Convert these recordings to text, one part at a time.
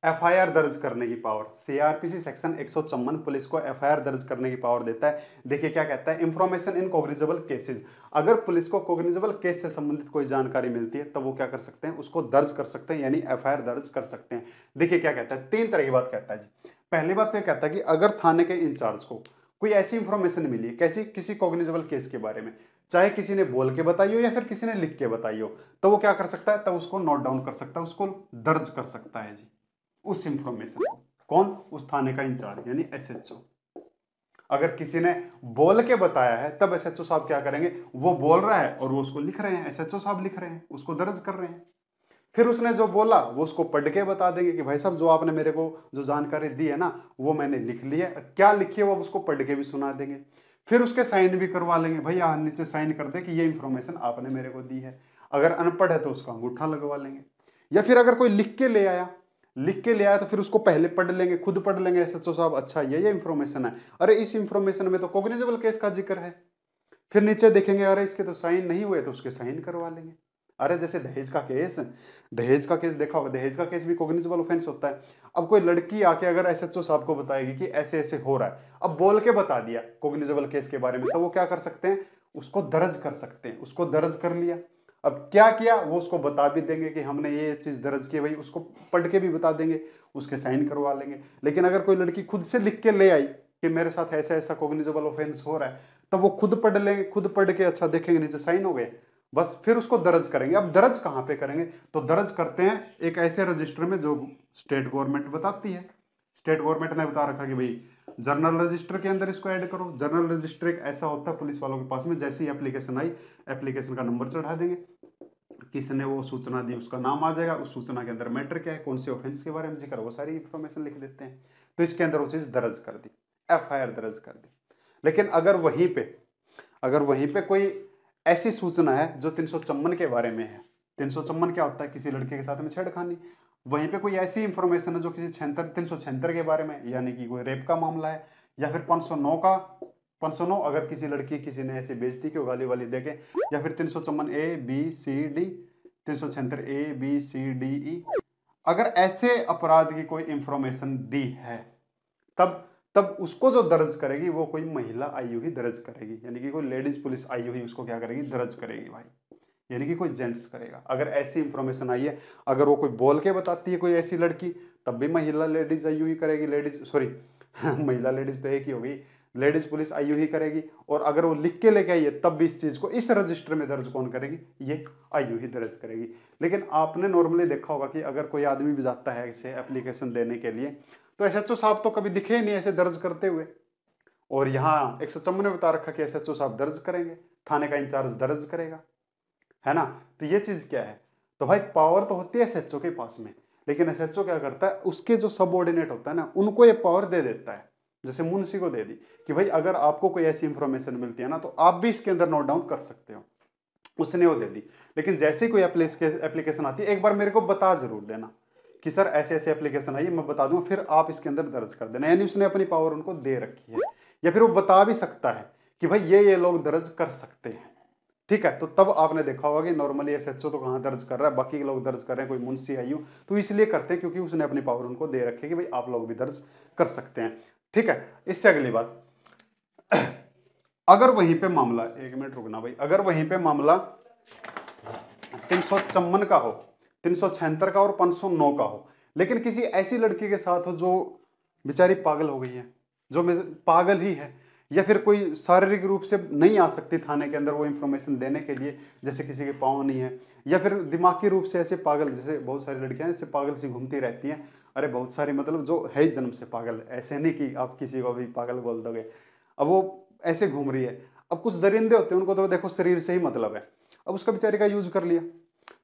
FIR दर्ज करने की पावर, सीआरपीसी सेक्शन 154 पुलिस को एफआईआर दर्ज करने की पावर देता है। देखिए क्या कहता है, इंफॉर्मेशन इन कॉग्निजेबल केसेस, अगर पुलिस को कॉग्निजेबल केस से संबंधित कोई जानकारी मिलती है तब वो क्या कर सकते हैं, उसको दर्ज कर सकते हैं, यानी एफआईआर दर्ज कर सकते हैं। देखिए क्या कहता है, 3 तरह की बात कहता है जी। पहली बात तो ये कहता है कि अगर थाने के इंचार्ज को कोई ऐसी इंफॉर्मेशन मिली है, कैसी, किसी कॉग्निजेबल केस के बारे में, चाहे किसी ने बोल के बताई हो या फिर किसी ने लिख के बताई हो, तो वो क्या कर सकता है, तब उसको नोट डाउन कर सकता है, उसको दर्ज कर सकता है जी, उस इंफॉर्मेशन को। कौन? उस थाने का इंचार्ज यानी एसएचओ। अगर किसी ने बोल के बताया है तब एसएचओ साहब क्या करेंगे, वो बोल रहा है और वो उसको लिख रहे हैं, एसएचओ साहब लिख रहे हैं, उसको दर्ज कर रहे हैं। फिर उसने जो बोला वो उसको पढ़ के बता देंगे कि भाई साहब जो आपने मेरे को जो जानकारी दी है ना, वो मैंने लिख ली है। क्या लिखी है वो उसको पढ़ के भी सुना देंगे। फिर उसके साइन भी करवा लेंगे, भाई यहाँ नीचे साइन कर दे कि ये इंफॉर्मेशन आपने मेरे को दी है। अगर अनपढ़ है तो उसका अंगूठा लगवा लेंगे। या फिर अगर कोई लिख के ले आया, तो फिर उसको पहले पढ़ लेंगे, खुद पढ़ लेंगे एसएचओ साहब, अच्छा ये इंफॉर्मेशन है, अरे इस इंफॉर्मेशन में तो कॉग्निजेबल केस का जिक्र है। फिर नीचे देखेंगे, अरे इसके तो साइन नहीं हुए, तो उसके साइन करवा लेंगे। अरे जैसे दहेज का केस देखा होगा, दहेज का केस भी कॉग्निजेबल ऑफेंस होता है। अब कोई लड़की आके अगर एसएचओ साहब को बताएगी कि ऐसे ऐसे हो रहा है, अब बोल के बता दिया कॉग्निजेबल केस के बारे में, तो वो क्या कर सकते हैं, उसको दर्ज कर सकते हैं। उसको दर्ज कर लिया, अब क्या किया वो उसको बता भी देंगे कि हमने ये चीज दर्ज की, भाई उसको पढ़ के भी बता देंगे, उसके साइन करवा लेंगे। लेकिन अगर कोई लड़की खुद से लिख के ले आई कि मेरे साथ ऐसा ऐसा कॉग्निजेबल ऑफेंस हो रहा है, तब वो खुद पढ़ लेंगे, खुद पढ़ के अच्छा देखेंगे नीचे साइन हो गए, बस फिर उसको दर्ज करेंगे। अब दर्ज कहाँ पे करेंगे, तो दर्ज करते हैं एक ऐसे रजिस्टर में जो स्टेट गवर्नमेंट बताती है। स्टेट गवर्नमेंट ने बता रखा कि भाई जर्नल रजिस्टर के अंदर इसको ऐड करो। जर्नल रजिस्टर एक ऐसा होता है पुलिस वालों के पास में, जैसे ही एप्लीकेशन आई, एप्लीकेशन का नंबर चढ़ा देंगे, किसने वो सूचना दी उसका नाम आ जाएगा, उस सूचना के अंदर मैटर क्या है, कौन से ऑफेंस के बारे में जिक्र, वो सारी इंफॉर्मेशन लिख देते हैं। तो इसके अंदर वो चीज दर्ज कर दी, एफआईआर दर्ज कर दी। लेकिन अगर वहीं पे कोई ऐसी सूचना है जो 354 के बारे में है, 354 क्या होता है, किसी लड़के के साथ में छेड़खानी, वहीं पे कोई ऐसी इंफॉर्मेशन है जो किसी 376 के बारे में, यानी कि कोई रेप का मामला है, या फिर 509 अगर किसी लड़की किसी ने ऐसी बेइज्जती की गाली वाली देके, या फिर 354 A B C D, 376 A B C D E, अगर ऐसे अपराध की कोई इंफॉर्मेशन दी है, तब तब उसको जो दर्ज करेगी वो कोई महिला आयु ही दर्ज करेगी, यानी कि कोई लेडीज पुलिस आयु ही उसको क्या करेगी, दर्ज करेगी भाई, यानी कि कोई जेंट्स करेगा। अगर ऐसी इंफॉर्मेशन आई है, अगर वो कोई बोल के बताती है कोई ऐसी लड़की, तब भी महिला लेडीज आयु ही करेगी, लेडीज सॉरी महिला लेडीज तो एक ही होगी, लेडीज पुलिस आयु ही करेगी। और अगर वो लिख के लेके आई है तब भी इस चीज को इस रजिस्टर में दर्ज कौन करेगी, ये आयु ही दर्ज करेगी। लेकिन आपने नॉर्मली देखा होगा कि अगर कोई आदमी भी जाता है इसे एप्लीकेशन देने के लिए, तो एसएचओ साहब तो कभी दिखे ही नहीं ऐसे दर्ज करते हुए। और यहाँ 154 में बता रखा कि एसएचओ साहब दर्ज करेंगे, थाने का इंचार्ज दर्ज करेगा, है ना। तो ये चीज क्या है, तो भाई पावर तो होती है एसएचओ के पास में, लेकिन एसएचओ क्या करता है, उसके जो सबऑर्डिनेट होता है ना, उनको ये पावर दे देता है। जैसे मुंशी को दे दी कि भाई अगर आपको कोई ऐसी इंफॉर्मेशन मिलती है ना, तो आप भी इसके अंदर नोट डाउन कर सकते हो, उसने वो दे दी। लेकिन जैसे ही कोई एप्लीकेशन आती है, एक बार मेरे को बता जरूर देना कि सर ऐसे ऐसे एप्लीकेशन आई है, मैं बता दूंगा, फिर आप इसके अंदर दर्ज कर देना, यानी उसने अपनी पावर उनको दे रखी है। या फिर वो बता भी सकता है कि भाई ये लोग दर्ज कर सकते हैं, ठीक है। तो तब आपने देखा होगा कि नॉर्मली एसएचओ तो कहाँ दर्ज कर रहा है, बाकी के लोग दर्ज कर रहे हैं, कोई मुंशी आयु, तो इसलिए करते हैं क्योंकि उसने अपनी पावर उनको दे रखी है कि भाई आप लोग भी दर्ज कर सकते हैं, ठीक है। इससे अगली बात, अगर वहीं पे मामला, एक मिनट रुकना भाई, अगर वहीं पे मामला 354 का हो, 376 का और 509 का हो, लेकिन किसी ऐसी लड़की के साथ हो जो बेचारी पागल हो गई है, जो पागल ही है, या फिर कोई शारीरिक रूप से नहीं आ सकती थाने के अंदर वो इंफॉर्मेशन देने के लिए, जैसे किसी के पाँव नहीं है, या फिर दिमागी रूप से ऐसे पागल, जैसे बहुत सारी लड़कियां ऐसे पागल सी घूमती रहती हैं, अरे बहुत सारी, मतलब जो है जन्म से पागल, ऐसे नहीं कि आप किसी को भी पागल बोल दोगे, अब वो ऐसे घूम रही है। अब कुछ दरिंदे होते हैं, उनको तो देखो शरीर से ही मतलब है, अब उसका बेचारी का यूज कर लिया,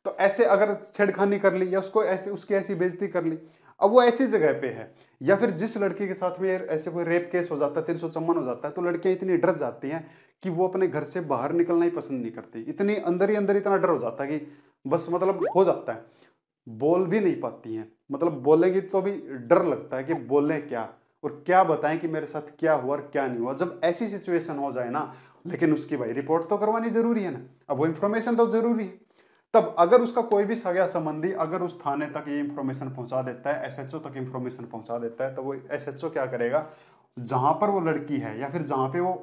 तो ऐसे अगर छेड़खानी कर ली या उसको ऐसे उसकी ऐसी बेइज्जती कर ली, अब वो ऐसी जगह पे है, या फिर जिस लड़की के साथ में ऐसे कोई रेप केस हो जाता है, 354 हो जाता है, तो लड़कियां इतनी डर जाती हैं कि वो अपने घर से बाहर निकलना ही पसंद नहीं करती, इतनी अंदर ही अंदर इतना डर हो जाता है कि बस मतलब हो जाता है, बोल भी नहीं पाती हैं, मतलब बोलेंगी तो भी डर लगता है कि बोलें क्या और क्या बताएं कि मेरे साथ क्या हुआ और क्या नहीं हुआ। जब ऐसी सिचुएशन हो जाए ना, लेकिन उसकी भाई रिपोर्ट तो करवानी जरूरी है ना, अब वो इंफॉर्मेशन तो जरूरी है। तब अगर उसका कोई भी सगा संबंधी अगर उस थाने तक ये इंफॉर्मेशन पहुंचा देता है, एसएचओ तक इंफॉर्मेशन पहुंचा देता है, तो वो एसएचओ क्या करेगा, जहां पर वो लड़की है या फिर जहां पे वो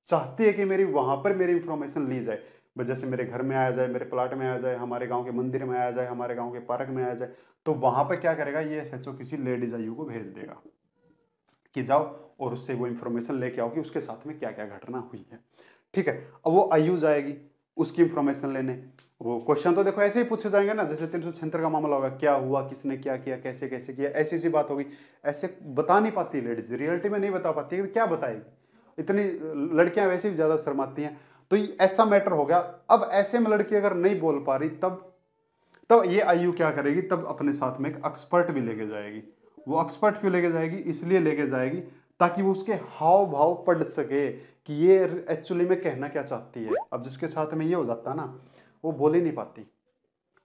चाहती है कि मेरी वहां पर मेरी इंफॉर्मेशन ली जाए, जैसे मेरे घर में आया जाए, मेरे प्लाट में आया जाए, हमारे गांव के मंदिर में आया जाए, हमारे गांव के पार्क में आया जाए, तो वहां पर क्या करेगा, ये एसएचओ किसी लेडीज आयु को भेज देगा कि जाओ और उससे वो इंफॉर्मेशन लेके आओ कि उसके साथ में क्या क्या घटना हुई है। ठीक है, अब वो आयु जाएगी उसकी इंफॉर्मेशन लेने। वो क्वेश्चन तो देखो ऐसे ही पूछे जाएंगे ना, जैसे 376 का मामला होगा, क्या हुआ, किसने क्या किया, कैसे कैसे किया, ऐसी ऐसी बात होगी। ऐसे बता नहीं पाती लेडीज, रियलिटी में नहीं बता पाती है, क्या बताएगी, इतनी लड़कियां वैसे भी ज्यादा शर्माती हैं। तो ऐसा मैटर हो गया। अब ऐसे में लड़की अगर नहीं बोल पा रही, तब तब ये आयु क्या करेगी, तब अपने साथ में एक एक्सपर्ट भी लेके जाएगी। वो एक्सपर्ट क्यों लेके जाएगी, इसलिए लेके जाएगी ताकि वो उसके हाव भाव पढ़ सके कि ये एक्चुअली में कहना क्या चाहती है। अब जिसके साथ में ये हो जाता है ना, वो बोल ही नहीं पाती,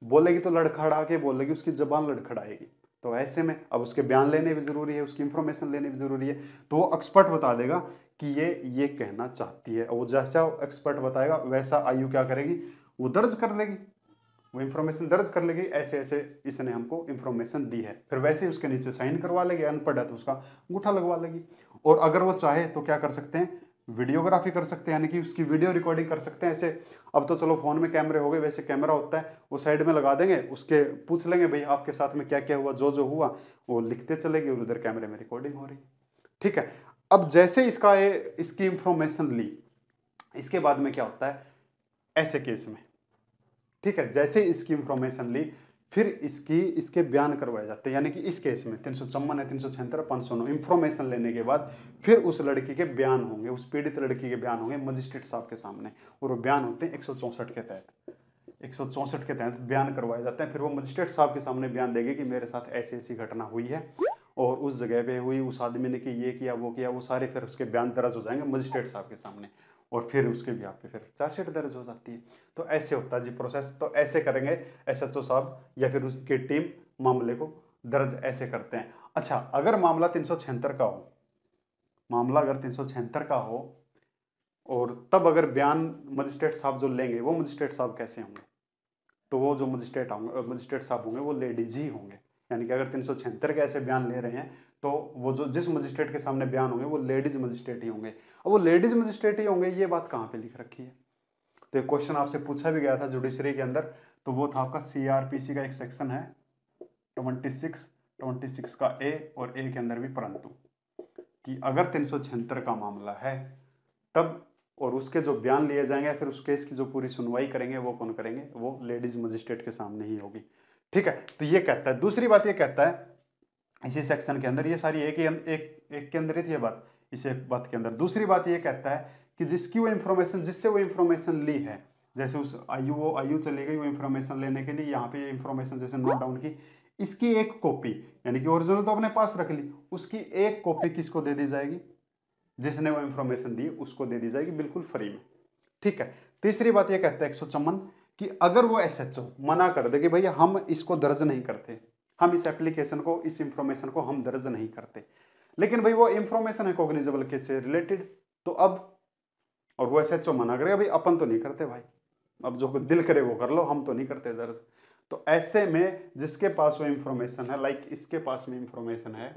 बोलेगी तो लड़खड़ा के बोलेगी, उसकी जबान लड़खड़ाएगी। तो ऐसे में अब उसके बयान लेने भी जरूरी है, उसकी इंफॉर्मेशन लेने भी जरूरी है। तो वो एक्सपर्ट बता देगा कि ये कहना चाहती है। वो जैसा एक्सपर्ट बताएगा वैसा आयु क्या करेगी, वो दर्ज कर लेगी, वो इंफॉर्मेशन दर्ज कर लेगी, ऐसे ऐसे इसने हमको इंफॉर्मेशन दी है। फिर वैसे ही उसके नीचे साइन करवा लेगी, अनपढ़ है तो उसका अंगूठा लगवा लेगी। और अगर वो चाहे तो क्या कर सकते हैं, वीडियोग्राफी कर सकते हैं, यानी कि उसकी वीडियो रिकॉर्डिंग कर सकते हैं। ऐसे अब तो चलो फोन में कैमरे हो गए, वैसे कैमरा होता है, वो साइड में लगा देंगे, उसके पूछ लेंगे भाई आपके साथ में क्या क्या हुआ, जो जो हुआ वो लिखते चलेगी और उधर कैमरे में रिकॉर्डिंग हो रही। ठीक है, अब जैसे इसकी इंफॉर्मेशन ली, इसके बाद में क्या होता है ऐसे केस में, ठीक है, जैसे इसकी इंफॉर्मेशन ली फिर इसके बयान करवाए जाते हैं। यानी कि इस केस में 354 है, 376, 509 इंफॉर्मेशन लेने के बाद फिर उस लड़की के बयान होंगे, उस पीड़ित लड़की के बयान होंगे मजिस्ट्रेट साहब के सामने। और वो बयान होते हैं 164 के तहत, 164 के तहत बयान करवाए जाते हैं। फिर वो मजिस्ट्रेट साहब के सामने बयान देंगे कि मेरे साथ ऐसी ऐसी घटना हुई है और उस जगह पे हुई, उस आदमी ने कि ये किया वो किया, वो सारे फिर उसके बयान दर्ज हो जाएंगे मजिस्ट्रेट साहब के सामने, और फिर उसके भी आप पे फिर चार्जशीट दर्ज हो जाती है। तो ऐसे होता है जी प्रोसेस। तो ऐसे करेंगे एसएचओ साहब या फिर उसकी टीम मामले को दर्ज ऐसे करते हैं। अच्छा, अगर मामला 376 का हो, मामला अगर 376 का हो और तब अगर बयान मजिस्ट्रेट साहब जो लेंगे, वो मजिस्ट्रेट साहब कैसे होंगे, तो वो जो मजिस्ट्रेट साहब होंगे वो लेडीज ही होंगे। यानी कि अगर 376 के ऐसे बयान ले रहे हैं तो वो जो जिस मजिस्ट्रेट के सामने बयान होंगे वो लेडीज मजिस्ट्रेट ही होंगे। अब वो लेडीज मजिस्ट्रेट ही होंगे, ये बात कहाँ पे लिख रखी है? तो एक क्वेश्चन आपसे पूछा भी गया था जुडिशरी के अंदर, तो वो था आपका सीआरपीसी का एक सेक्शन है 26 का ए और ए के अंदर भी परंतु, कि अगर 376 का मामला है तब और उसके जो बयान लिए जाएंगे फिर उस केस की जो पूरी सुनवाई करेंगे वो कौन करेंगे, वो लेडीज मजिस्ट्रेट के सामने ही होगी। ठीक है, तो ये कहता है। दूसरी बात ये कहता है इसी सेक्शन के अंदर, ये सारी एक के अंदर ही थी ये बात, इस एक बात के अंदर। दूसरी बात ये कहता है कि जिसकी वो इंफॉर्मेशन, जिससे वो इंफॉर्मेशन ली है, जैसे उस आयु चली गई वो इंफॉर्मेशन लेने के लिए, यहाँ पे इंफॉर्मेशन जैसे नोट डाउन की, इसकी एक कॉपी, यानी कि ओरिजिनल तो अपने पास रख ली, उसकी एक कॉपी किसको दे दी जाएगी, जिसने वो इंफॉर्मेशन दी उसको दे दी जाएगी बिल्कुल फ्री में। ठीक है, तीसरी बात ये कहता है 154 कि अगर वो एसएचओ मना कर दे कि भैया हम इसको दर्ज नहीं करते, हम इस एप्लीकेशन को, इस इंफॉर्मेशन को हम दर्ज नहीं करते, लेकिन भाई वो इंफॉर्मेशन है कॉग्निजेबल केस से रिलेटेड, तो अब और वो एसएचओ मना करेगा भाई अपन तो नहीं करते भाई, अब जो दिल करे वो कर लो, हम तो नहीं करते दर्ज। तो ऐसे में जिसके पास वो इंफॉर्मेशन है, लाइक इसके पास में इंफॉर्मेशन है,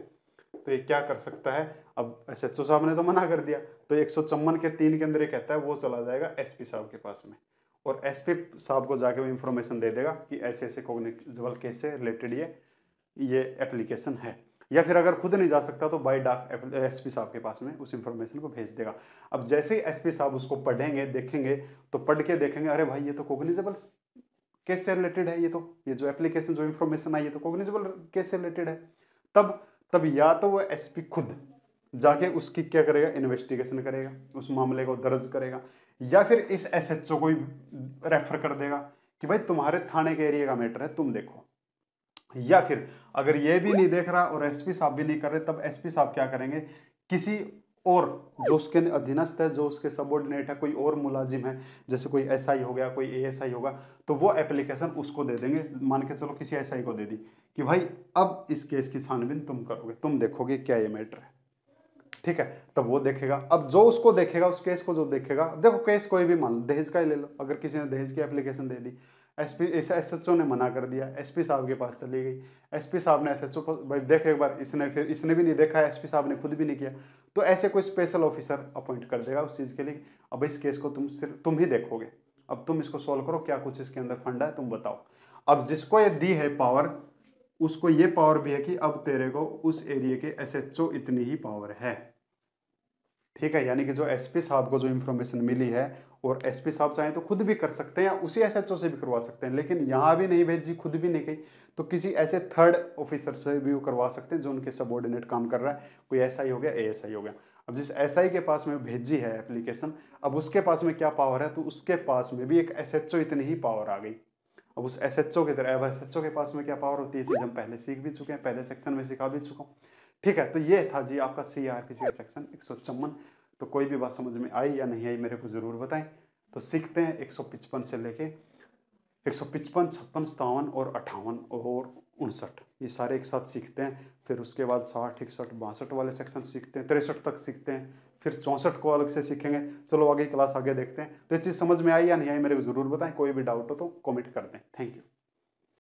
तो ये क्या कर सकता है, अब एसएचओ साहब ने तो मना कर दिया, तो 154 के 3 के अंदर ये कहता है वो चला जाएगा एसपी साहब के पास में, और एसपी साहब को जाके वो इंफॉर्मेशन दे देगा कि ऐसे ऐसे कॉग्निजेबल केस से रिलेटेड ये एप्लीकेशन है। या फिर अगर खुद नहीं जा सकता तो बाय डाक एसपी साहब के पास में उस इंफॉर्मेशन को भेज देगा। अब जैसे ही एसपी साहब उसको पढ़ेंगे, देखेंगे, तो पढ़ के देखेंगे अरे भाई ये तो कॉग्निजेबल केस से रिलेटेड है, ये जो एप्लीकेशन जो इंफॉर्मेशन आई ये तो कॉग्निजेबल केस से रिलेटेड है। तब या तो वो एसपी खुद जाके उसकी क्या करेगा, इन्वेस्टिगेशन करेगा, उस मामले को दर्ज करेगा, या फिर इस एसएचओ को रेफर कर देगा कि भाई तुम्हारे थाने के एरिया का मैटर है तुम देखो। या फिर अगर ये भी नहीं देख रहा और एसपी साहब भी नहीं कर रहे, तब एसपी साहब क्या करेंगे, किसी और जो उसके अधीनस्थ है, जो उसके सबऑर्डिनेट है, कोई और मुलाजिम है, जैसे कोई एसआई हो गया, कोई एएसआई होगा, तो वो एप्लीकेशन उसको दे देंगे। मान के चलो किसी एसआई को दे दी कि भाई अब इस केस की छानबीन तुम करोगे, तुम देखोगे क्या ये मैटर है। ठीक है, तब वो देखेगा। अब जो उसको देखेगा, उस केस को जो देखेगा, देखो केस कोई भी मान लो, दहेज का ही ले लो, अगर किसी ने दहेज की एप्लीकेशन दे दी, एसएचओ ने मना कर दिया, एसपी साहब के पास चली गई, एसपी साहब ने एसएचओ को भाई देख एक बार, इसने भी नहीं देखा, एसपी साहब ने खुद भी नहीं किया, तो ऐसे कोई स्पेशल ऑफिसर अपॉइंट कर देगा उस चीज़ के लिए। अब इस केस को तुम ही देखोगे, अब तुम इसको सॉल्व करो, क्या कुछ इसके अंदर फंडा है तुम बताओ। अब जिसको ये दी है पावर, उसको ये पावर भी है कि अब तेरे को उस एरिया के एसएचओ इतनी ही पावर है, ठीक है। यानी कि जो एसपी साहब को जो इन्फॉर्मेशन मिली है, और एसपी साहब चाहें तो खुद भी कर सकते हैं या उसी एसएचओ से भी करवा सकते हैं, लेकिन यहाँ भी नहीं भेजी, खुद भी नहीं गई, तो किसी ऐसे थर्ड ऑफिसर से भी वो करवा सकते हैं जो उनके सबऑर्डिनेट काम कर रहा है, कोई एसआई हो गया, एएसआई हो गया। अब जिस एसआई के पास में भेजी है एप्लीकेशन, अब उसके पास में क्या पावर है, तो उसके पास में भी एक एसएचओ इतनी ही पावर आ गई। अब उस एसएचओ की तरह, अब एसएचओ के पास में क्या पावर होती है, चीज़ हम पहले सीख भी चुके हैं, पहले सेक्शन में सिखा भी चुका हूँ, ठीक है। तो ये था जी आपका सीआरपीसी का सेक्शन 154। तो कोई भी बात समझ में आई या नहीं आई मेरे को ज़रूर बताएं। तो सीखते हैं 155 से लेके 155, 56, 57 और 58 और 59, ये सारे एक साथ सीखते हैं। फिर उसके बाद 60, 61, 62 वाले सेक्शन सीखते हैं, 63 तक सीखते हैं, फिर 64 को अलग से सीखेंगे। चलो आगे क्लास आगे देखते हैं। तो ये चीज़ समझ में आई या नहीं आई मेरे को ज़रूर बताएं, कोई भी डाउट हो तो कमेंट कर दें। Thank you.